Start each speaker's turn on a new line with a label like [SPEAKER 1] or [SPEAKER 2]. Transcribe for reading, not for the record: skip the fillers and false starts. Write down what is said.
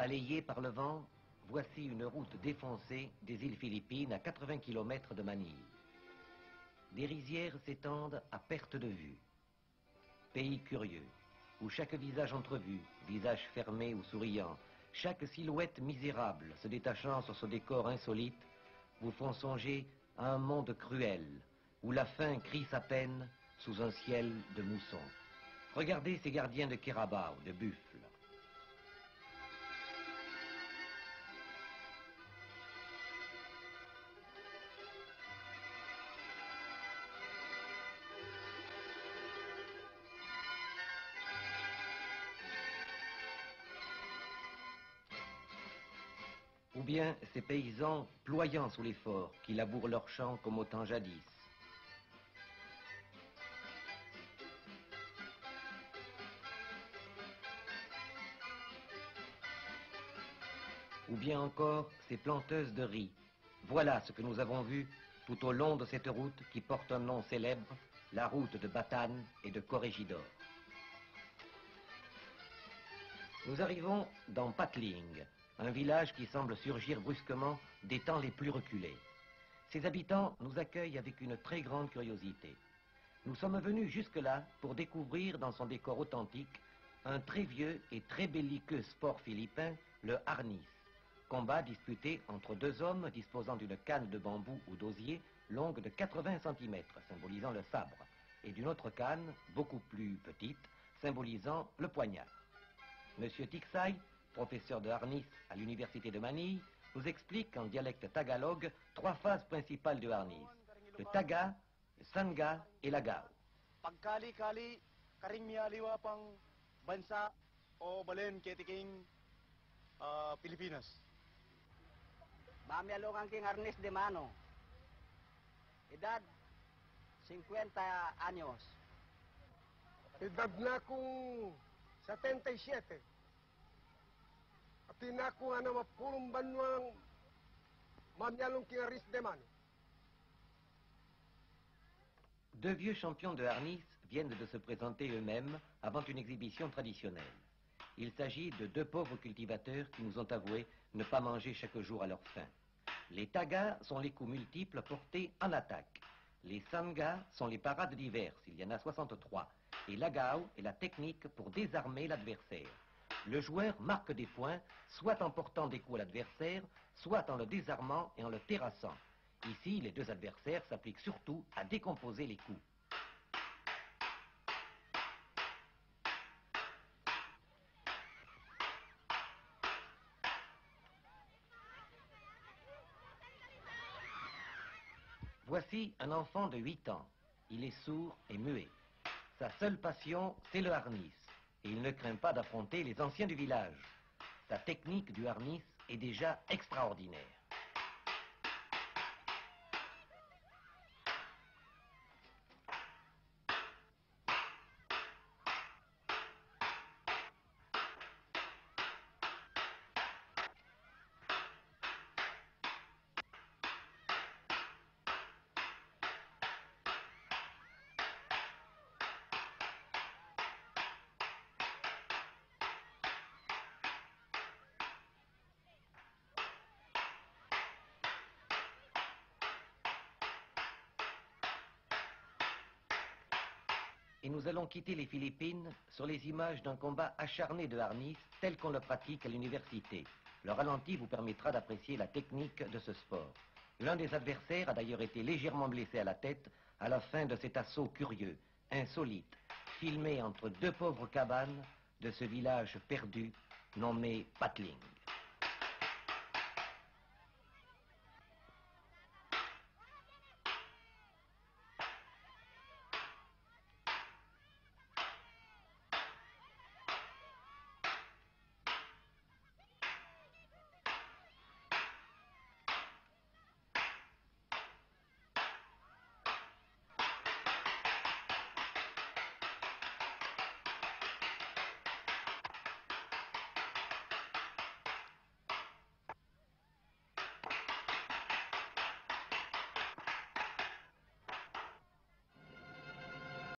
[SPEAKER 1] Balayée par le vent, voici une route défoncée des îles Philippines à 80 km de Manille. Des rizières s'étendent à perte de vue. Pays curieux, où chaque visage entrevu, visage fermé ou souriant, chaque silhouette misérable se détachant sur ce décor insolite, vous font songer à un monde cruel, où la faim crie sa peine sous un ciel de mousson. Regardez ces gardiens de Carabao, de buffles. Ou bien ces paysans ployant sous l'effort qui labourent leurs champs comme au temps jadis. Ou bien encore ces planteuses de riz. Voilà ce que nous avons vu tout au long de cette route qui porte un nom célèbre, la route de Batane et de Corregidor. Nous arrivons dans Patling, un village qui semble surgir brusquement des temps les plus reculés. Ses habitants nous accueillent avec une très grande curiosité. Nous sommes venus jusque-là pour découvrir dans son décor authentique un très vieux et très belliqueux sport philippin, le harnis, combat disputé entre deux hommes disposant d'une canne de bambou ou d'osier longue de 80 cm, symbolisant le sabre, et d'une autre canne, beaucoup plus petite, symbolisant le poignard. Monsieur Tiksay, professeur de harnis à l'université de Manille, nous explique en dialecte tagalog trois phases principales du harnis: le taga, le sangga et l'agao.
[SPEAKER 2] Pagkali-kali karing miyaliwa pang bansa o balen ketiking Pilipinas.
[SPEAKER 3] Mamialungan king harnis de mano. Edad 50 años.
[SPEAKER 4] Edad na akong 77. At na ako nga na mapulong banwang mamyalong kingaris de mano.
[SPEAKER 1] Deux vieux champions de harnis viennent de se présenter eux-mêmes avant une exhibition traditionnelle. Il s'agit de deux pauvres cultivateurs qui nous ont avoué ne pas manger chaque jour à leur faim. Les tagas sont les coups multiples portés en attaque. Les sangas sont les parades diverses, il y en a 63. Et l'agao est la technique pour désarmer l'adversaire. Le joueur marque des points, soit en portant des coups à l'adversaire, soit en le désarmant et en le terrassant. Ici, les deux adversaires s'appliquent surtout à décomposer les coups. Voici un enfant de 8 ans. Il est sourd et muet. Sa seule passion, c'est le harnis. Et il ne craint pas d'affronter les anciens du village. Sa technique du harnis est déjà extraordinaire. Et nous allons quitter les Philippines sur les images d'un combat acharné de harnis tel qu'on le pratique à l'université. Le ralenti vous permettra d'apprécier la technique de ce sport. L'un des adversaires a d'ailleurs été légèrement blessé à la tête à la fin de cet assaut curieux, insolite, filmé entre deux pauvres cabanes de ce village perdu nommé Patling.